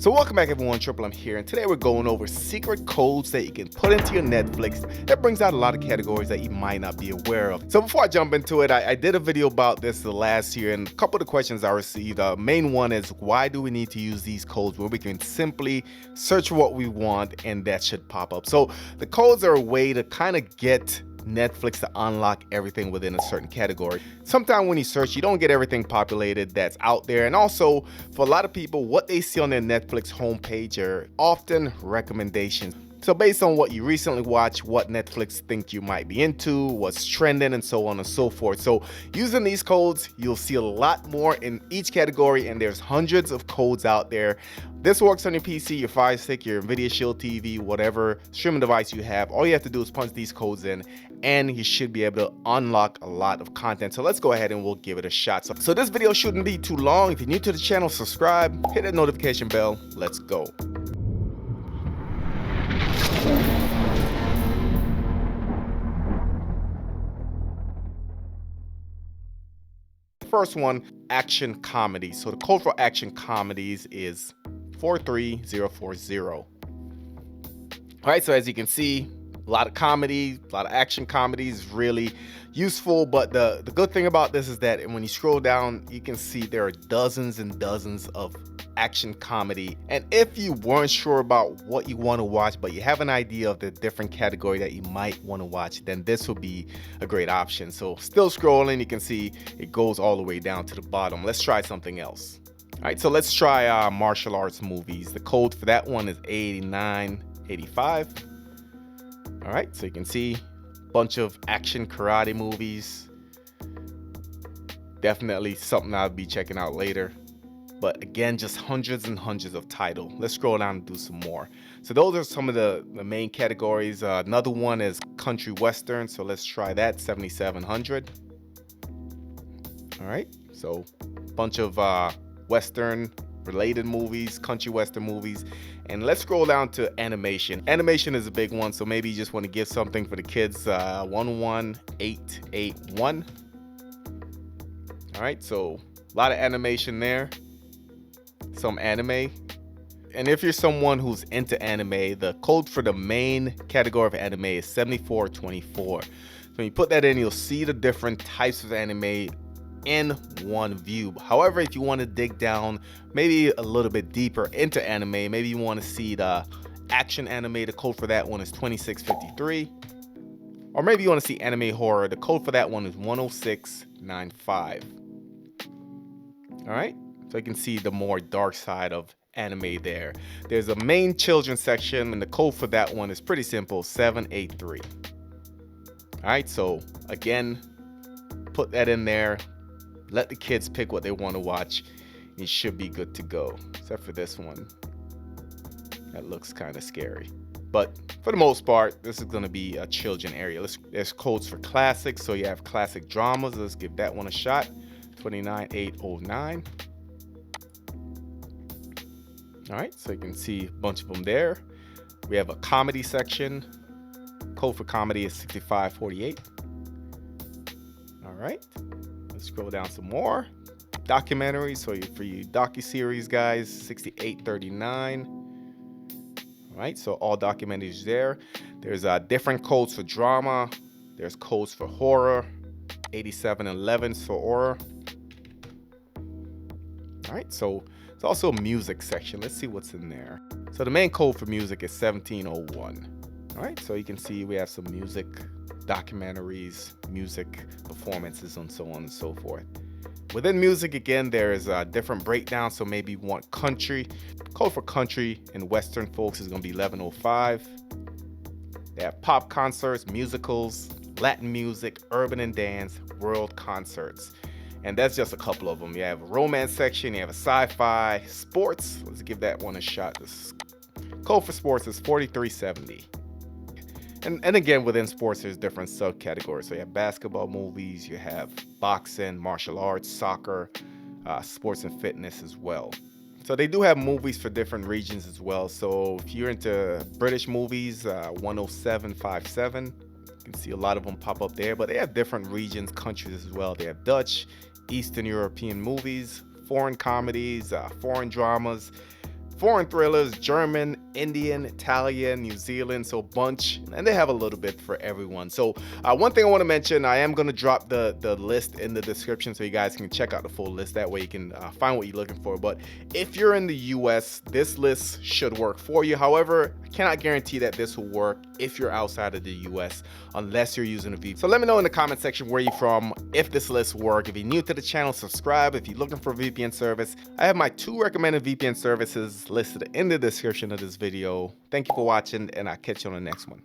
So welcome back everyone, Triple M here, and today we're going over secret codes that you can put into your Netflix that brings out a lot of categories that you might not be aware of. So before I jump into it, I did a video about this last year, and a couple of the questions I received, main one is, why do we need to use these codes where we can simply search what we want and that should pop up? So the codes are a way to kind of get Netflix to unlock everything within a certain category. Sometimes when you search, you don't get everything populated that's out there. And also, for a lot of people, what they see on their Netflix homepage are often recommendations. So based on what you recently watched, what Netflix think you might be into, what's trending, and so on and so forth. So using these codes, you'll see a lot more in each category, and there's hundreds of codes out there. This works on your PC, your Fire Stick, your Nvidia Shield TV, whatever streaming device you have. All you have to do is punch these codes in, and you should be able to unlock a lot of content. So let's go ahead and we'll give it a shot. So this video shouldn't be too long. If you're new to the channel, subscribe, hit that notification bell. Let's go. First one, action comedy. So the code for action comedies is 43040. All right, so as you can see, a lot of comedy, a lot of action comedies, really useful. But the good thing about this is that when you scroll down, you can see there are dozens and dozens of action comedy. And if you weren't sure about what you want to watch, but you have an idea of the different category that you might want to watch, then this would be a great option. So still scrolling, you can see it goes all the way down to the bottom. Let's try something else. All right, so let's try martial arts movies. The code for that one is 8985. All right, so you can see a bunch of action karate movies. Definitely something I'll be checking out later. But again, just hundreds and hundreds of titles. Let's scroll down and do some more. So those are some of the main categories. Another one is country western. So let's try that, 7700. All right, so a bunch of western related movies, country western movies. And let's scroll down to animation. Animation is a big one, so maybe you just want to give something for the kids. 11881. All right, so a lot of animation there. Some anime. And if you're someone who's into anime, the code for the main category of anime is 7424. So when you put that in, you'll see the different types of anime in one view. However, if you want to dig down maybe a little bit deeper into anime, maybe you want to see the action anime, the code for that one is 2653. Or maybe you want to see anime horror, the code for that one is 10695. All right, so you can see the more dark side of anime there. There's a main children's section, and the code for that one is pretty simple, 783. All right, so again, put that in there. Let the kids pick what they want to watch. You should be good to go, except for this one. That looks kind of scary. But for the most part, this is going to be a children area. There's codes for classics. So you have classic dramas. Let's give that one a shot. 29809. All right, so you can see a bunch of them there. We have a comedy section. Code for comedy is 6548. All right. Let's scroll down some more. Documentaries, so for you docu-series guys, 6839. All right, so all documentaries there. There's different codes for drama. There's codes for horror, 8711 for horror. All right, so it's also a music section. Let's see what's in there. So the main code for music is 1701. All right, so you can see we have some music documentaries, music performances, and so on and so forth. Within music, again, there is a different breakdown. So maybe you want country. Code for country and western folks is going to be 1105. They have pop concerts, musicals, Latin music, urban and dance, world concerts. And that's just a couple of them. You have a romance section, you have a sci-fi, sports. Let's give that one a shot. This code for sports is 4370. And again, within sports, there's different subcategories. So you have basketball movies, you have boxing, martial arts, soccer, sports and fitness as well. So they do have movies for different regions as well. So if you're into British movies, 10757, you can see a lot of them pop up there. But they have different regions, countries as well. They have Dutch, Eastern European movies, foreign comedies, foreign dramas. foreign thrillers, German, Indian, Italian, New Zealand, so a bunch, and they have a little bit for everyone. So one thing I want to mention, I am going to drop the list in the description so you guys can check out the full list. That way you can find what you're looking for. But if you're in the US, this list should work for you. However, I cannot guarantee that this will work if you're outside of the US unless you're using a VPN. So let me know in the comment section where you're from, if this list works. If you're new to the channel, subscribe. If you're looking for a VPN service, I have my 2 recommended VPN services listed in the description of this video. Thank you for watching, and I'll catch you on the next one.